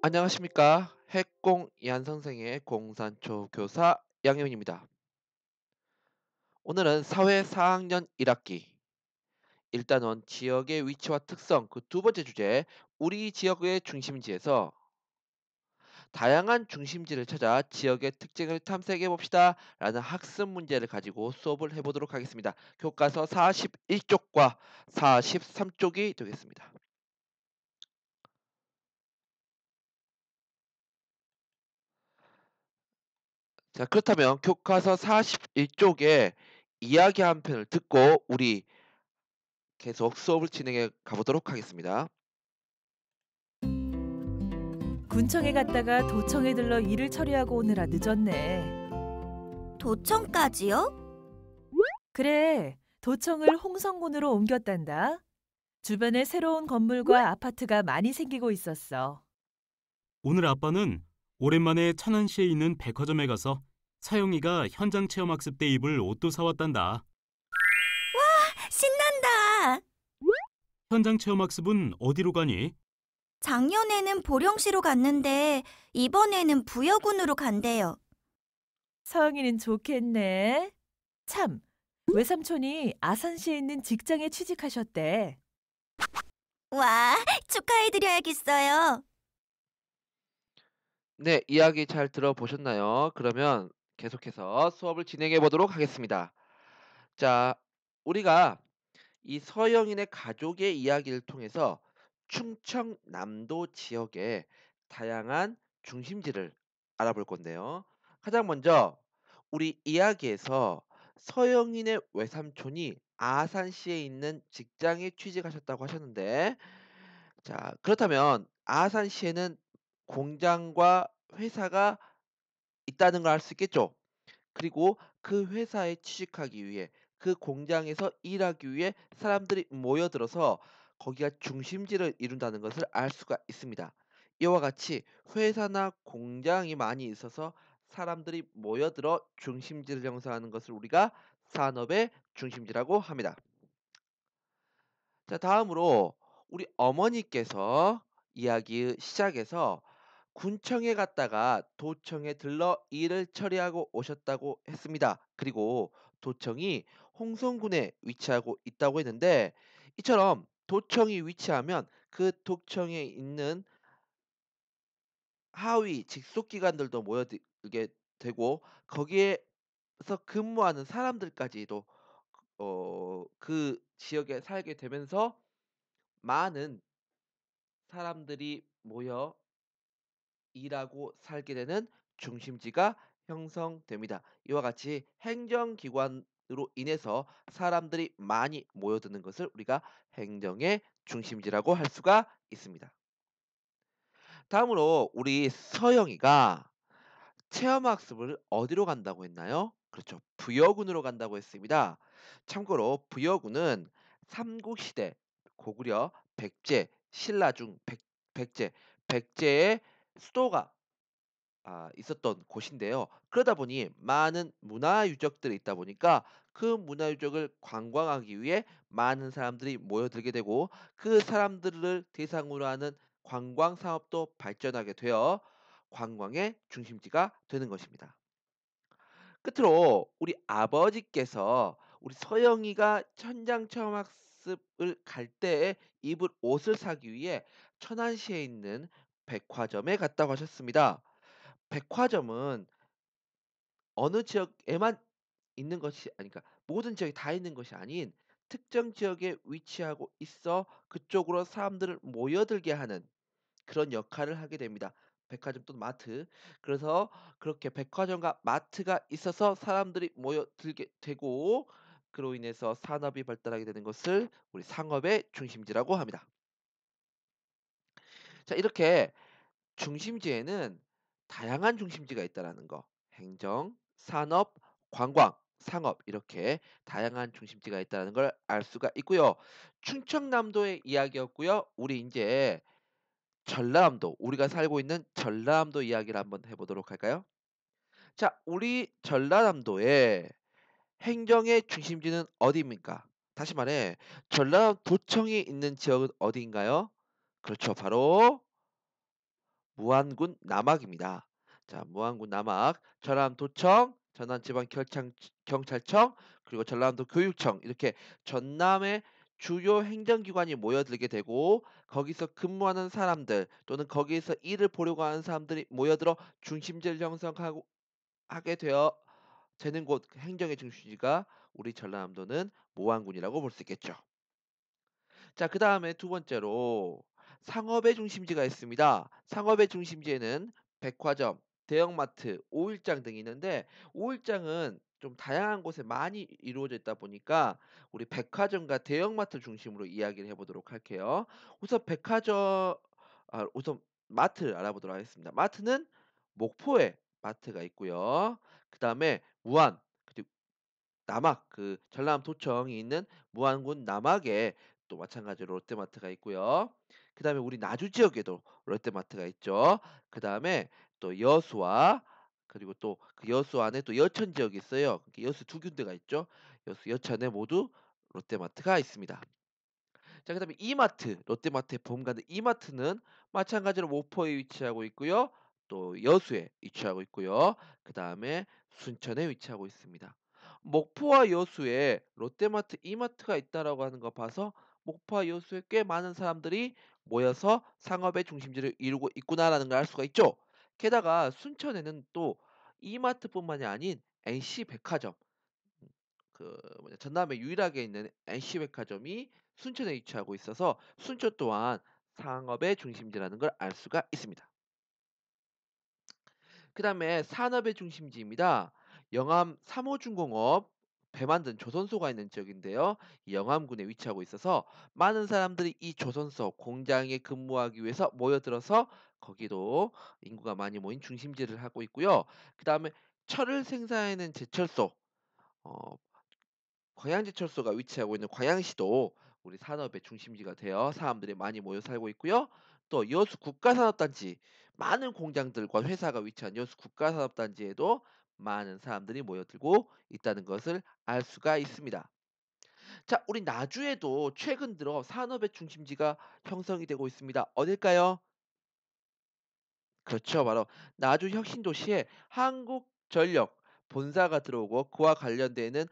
안녕하십니까. 핵공 이한 선생의 공산초 교사 양현입니다. 오늘은 사회 4학년 1학기 일단원 지역의 위치와 특성 그 두 번째 주제 우리 지역의 중심지에서 다양한 중심지를 찾아 지역의 특징을 탐색해 봅시다 라는 학습 문제를 가지고 수업을 해보도록 하겠습니다. 교과서 41쪽과 43쪽이 되겠습니다. 자, 그렇다면 교과서 41쪽에 이야기 한 편을 듣고 우리 계속 수업을 진행해 가보도록 하겠습니다. 군청에 갔다가 도청에 들러 일을 처리하고 오느라 늦었네. 도청까지요? 그래, 도청을 홍성군으로 옮겼단다. 주변에 새로운 건물과 아파트가 많이 생기고 있었어. 오늘 아빠는 오랜만에 천안시에 있는 백화점에 가서 사영이가 현장 체험학습 때 입을 옷도 사왔단다. 신난다. 현장 체험학습은 어디로 가니? 작년에는 보령시로 갔는데 이번에는 부여군으로 간대요. 서영이는 좋겠네. 참, 외삼촌이 아산시에 있는 직장에 취직하셨대. 와, 축하해드려야겠어요. 네, 이야기 잘 들어보셨나요? 그러면 계속해서 수업을 진행해 보도록 하겠습니다. 자, 우리가 이 서영인의 가족의 이야기를 통해서 충청남도 지역의 다양한 중심지를 알아볼 건데요. 가장 먼저 우리 이야기에서 서영인의 외삼촌이 아산시에 있는 직장에 취직하셨다고 하셨는데, 자, 그렇다면 아산시에는 공장과 회사가 있다는 걸 알 수 있겠죠? 그리고 그 회사에 취직하기 위해 그 공장에서 일하기 위해 사람들이 모여들어서 거기가 중심지를 이룬다는 것을 알 수가 있습니다. 이와 같이 회사나 공장이 많이 있어서 사람들이 모여들어 중심지를 형성하는 것을 우리가 산업의 중심지라고 합니다. 자, 다음으로 우리 어머니께서 이야기 시작에서 군청에 갔다가 도청에 들러 일을 처리하고 오셨다고 했습니다. 그리고 도청이 홍성군에 위치하고 있다고 했는데, 이처럼 도청이 위치하면 그 도청에 있는 하위 직속 기관들도 모여들게 되고 거기에서 근무하는 사람들까지도 그 지역에 살게 되면서 많은 사람들이 모여 일하고 살게 되는 중심지가 형성됩니다. 이와 같이 행정기관으로 인해서 사람들이 많이 모여드는 것을 우리가 행정의 중심지라고 할 수가 있습니다. 다음으로 우리 서영이가 체험학습을 어디로 간다고 했나요? 그렇죠. 부여군으로 간다고 했습니다. 참고로 부여군은 삼국시대 고구려 백제, 신라 중 백제, 백제의 수도가 있었던 곳인데요. 그러다 보니 많은 문화 유적들이 있다 보니까 그 문화 유적을 관광하기 위해 많은 사람들이 모여들게 되고 그 사람들을 대상으로 하는 관광 사업도 발전하게 되어 관광의 중심지가 되는 것입니다. 끝으로 우리 아버지께서 우리 서영이가 현장 체험 학습을 갈 때에 입을 옷을 사기 위해 천안시에 있는 백화점에 갔다고 하셨습니다. 백화점은 어느 지역에만 있는 것이 아니 그러니까 모든 지역에 다 있는 것이 아닌 특정 지역에 위치하고 있어 그쪽으로 사람들을 모여들게 하는 그런 역할을 하게 됩니다. 백화점 또는 마트. 그래서 그렇게 백화점과 마트가 있어서 사람들이 모여들게 되고 그로 인해서 산업이 발달하게 되는 것을 우리 상업의 중심지라고 합니다. 자, 이렇게 중심지에는 다양한 중심지가 있다라는 거. 행정, 산업, 관광, 상업 이렇게 다양한 중심지가 있다는 걸 알 수가 있고요. 충청남도의 이야기였고요. 우리 이제 전라남도, 우리가 살고 있는 전라남도 이야기를 한번 해보도록 할까요? 자, 우리 전라남도의 행정의 중심지는 어디입니까? 다시 말해, 전라남도 도청이 있는 지역은 어디인가요? 그렇죠. 바로 무안군 남악입니다. 자, 무안군 남악, 전남도청, 경찰청, 그리고 전남도 교육청 이렇게 전남의 주요 행정기관이 모여들게 되고 거기서 근무하는 사람들 또는 거기에서 일을 보려고 하는 사람들이 모여들어 중심지를 형성하고 하게 되어 되는 곳 행정의 중심지가 우리 전라남도는 모안군이라고 볼 수 있겠죠. 자, 그다음에 두 번째로 상업의 중심지가 있습니다. 상업의 중심지에는 백화점, 대형마트, 오일장 등이 있는데 오일장은 좀 다양한 곳에 많이 이루어져 있다 보니까 우리 백화점과 대형마트 중심으로 이야기를 해보도록 할게요. 우선 우선 마트를 알아보도록 하겠습니다. 마트는 목포에 마트가 있고요. 그다음에 무안 그리고 남악 전남 도청이 있는 무안군 남악에 또 마찬가지로 롯데마트가 있고요. 그다음에 우리 나주 지역에도 롯데마트가 있죠. 그다음에 또 여수와 그리고 또 그 여수 안에 또 여천 지역이 있어요. 여수 두 군데가 있죠. 여수 여천에 모두 롯데마트가 있습니다. 자, 그다음에 이마트, 롯데마트의 본가는 이마트는 마찬가지로 목포에 위치하고 있고요. 또 여수에 위치하고 있고요. 그다음에 순천에 위치하고 있습니다. 목포와 여수에 롯데마트, 이마트가 있다라고 하는 거 봐서 목포와 여수에 꽤 많은 사람들이 모여서 상업의 중심지를 이루고 있구나라는 걸 알 수가 있죠. 게다가 순천에는 또 이마트뿐만이 아닌 NC백화점 전남에 유일하게 있는 NC백화점이 순천에 위치하고 있어서 순천 또한 상업의 중심지라는 걸 알 수가 있습니다. 그다음에 산업의 중심지입니다. 영암 삼호중공업 배 만든 조선소가 있는 지역인데요. 이 영암군에 위치하고 있어서 많은 사람들이 이 조선소 공장에 근무하기 위해서 모여들어서 거기도 인구가 많이 모인 중심지를 하고 있고요. 그다음에 철을 생산하는 제철소 어 광양제철소가 위치하고 있는 광양시도 우리 산업의 중심지가 되어 사람들이 많이 모여 살고 있고요. 또 여수 국가산업단지 많은 공장들과 회사가 위치한 여수 국가산업단지에도 많은 사람들이 모여들고 있다는 것을 알 수가 있습니다. 자, 우리 나주에도 최근 들어 산업의 중심지가 형성이 되고 있습니다. 어딜까요? 그렇죠. 바로 나주 혁신도시에 한국전력 본사가 들어오고 그와 관련되는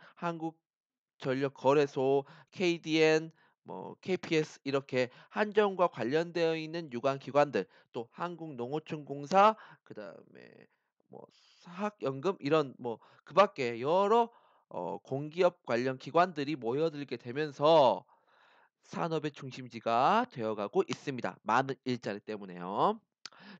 전력 거래소, KDN, 뭐 KPS 이렇게 한전과 관련되어 있는 유관 기관들, 또 한국농어촌공사, 그다음에 뭐 사학연금 이런 뭐 그밖에 여러 공기업 관련 기관들이 모여들게 되면서 산업의 중심지가 되어가고 있습니다. 많은 일자리 때문에요.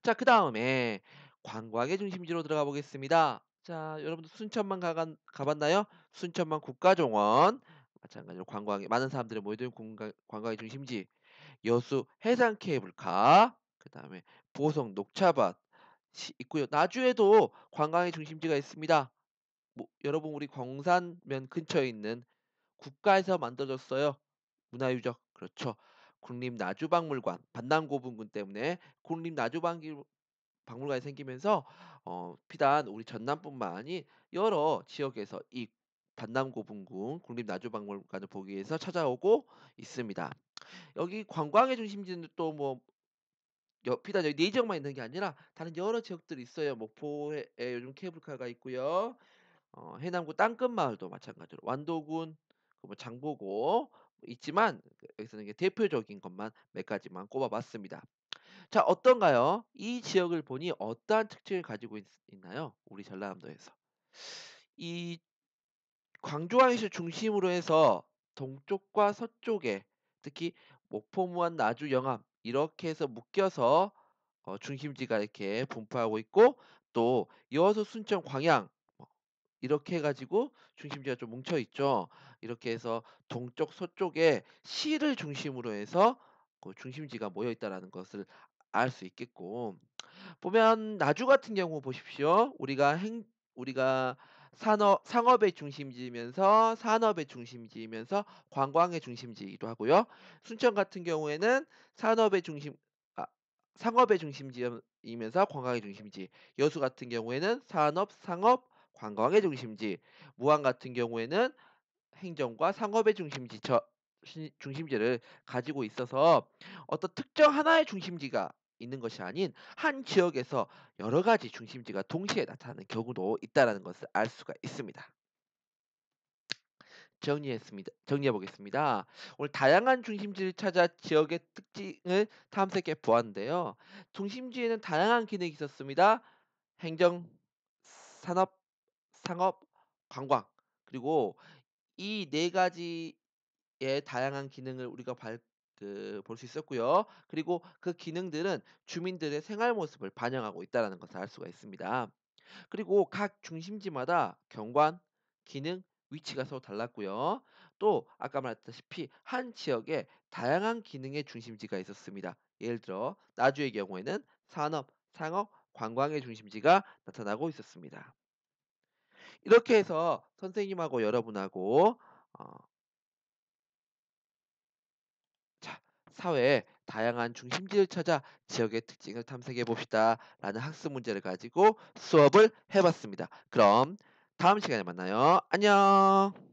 자, 그다음에 관광의 중심지로 들어가 보겠습니다. 자, 여러분들 순천만 가봤나요? 순천만 국가정원 마찬가지로 관광에 많은 사람들이 모여드는 관광의 중심지 여수 해상 케이블카 그다음에 보성 녹차밭 있고요. 나주에도 관광의 중심지가 있습니다. 뭐, 여러분 우리 광산면 근처에 있는 국가에서 만들어졌어요. 문화유적 그렇죠. 국립나주박물관 반남고분군 때문에 박물관이 생기면서 비단 우리 전남뿐만 아닌 여러 지역에서 이 반남고분군 국립나주박물관을 보기 위해서 찾아오고 있습니다. 여기 관광의 중심지는 또 뭐 비단 여기 네 지역만 있는 게 아니라 다른 여러 지역들이 있어요. 목포에 요즘 케이블카가 있고요. 해남구 땅끝마을도 마찬가지로 완도군 그뭐 장보고 있지만 여기서는 이게 대표적인 것만 몇 가지만 꼽아봤습니다. 자, 어떤가요? 이 지역을 보니 어떠한 특징을 가지고 있나요? 우리 전라남도에서. 이 광주광역시 중심으로 해서 동쪽과 서쪽에 특히 목포, 무안, 나주, 영암 이렇게 해서 묶여서 중심지가 이렇게 분포하고 있고 또 여수, 순천, 광양 뭐 이렇게 해 가지고 중심지가 좀 뭉쳐 있죠. 이렇게 해서 동쪽, 서쪽에 시를 중심으로 해서 그 중심지가 모여 있다라는 것을 알 수 있겠고 보면 나주 같은 경우 보십시오. 우리가 상업의 중심지이면서 산업의 중심지이면서 관광의 중심지이기도 하고요. 순천 같은 경우에는 산업의 중심 아 상업의 중심지이면서 관광의 중심지. 여수 같은 경우에는 산업, 상업, 관광의 중심지. 무안 같은 경우에는 행정과 상업의 중심지를 가지고 있어서 어떤 특정 하나의 중심지가 있는 것이 아닌 한 지역에서 여러 가지 중심지가 동시에 나타나는 경우도 있다라는 것을 알 수가 있습니다. 정리해 보겠습니다. 오늘 다양한 중심지를 찾아 지역의 특징을 탐색해 보았는데요. 중심지에는 다양한 기능이 있었습니다. 행정, 산업, 상업, 관광. 그리고 이 네 가지의 다양한 기능을 우리가 볼 수 있었고요. 그리고 그 기능들은 주민들의 생활 모습을 반영하고 있다는 것을 알 수가 있습니다. 그리고 각 중심지마다 경관, 기능, 위치가 서로 달랐고요. 또 아까 말했다시피 한 지역에 다양한 기능의 중심지가 있었습니다. 예를 들어 나주의 경우에는 산업, 상업, 관광의 중심지가 나타나고 있었습니다. 이렇게 해서 선생님하고 여러분하고 어, 자, 사회의 다양한 중심지를 찾아 지역의 특징을 탐색해 봅시다. 라는 학습 문제를 가지고 수업을 해봤습니다. 그럼 다음 시간에 만나요. 안녕.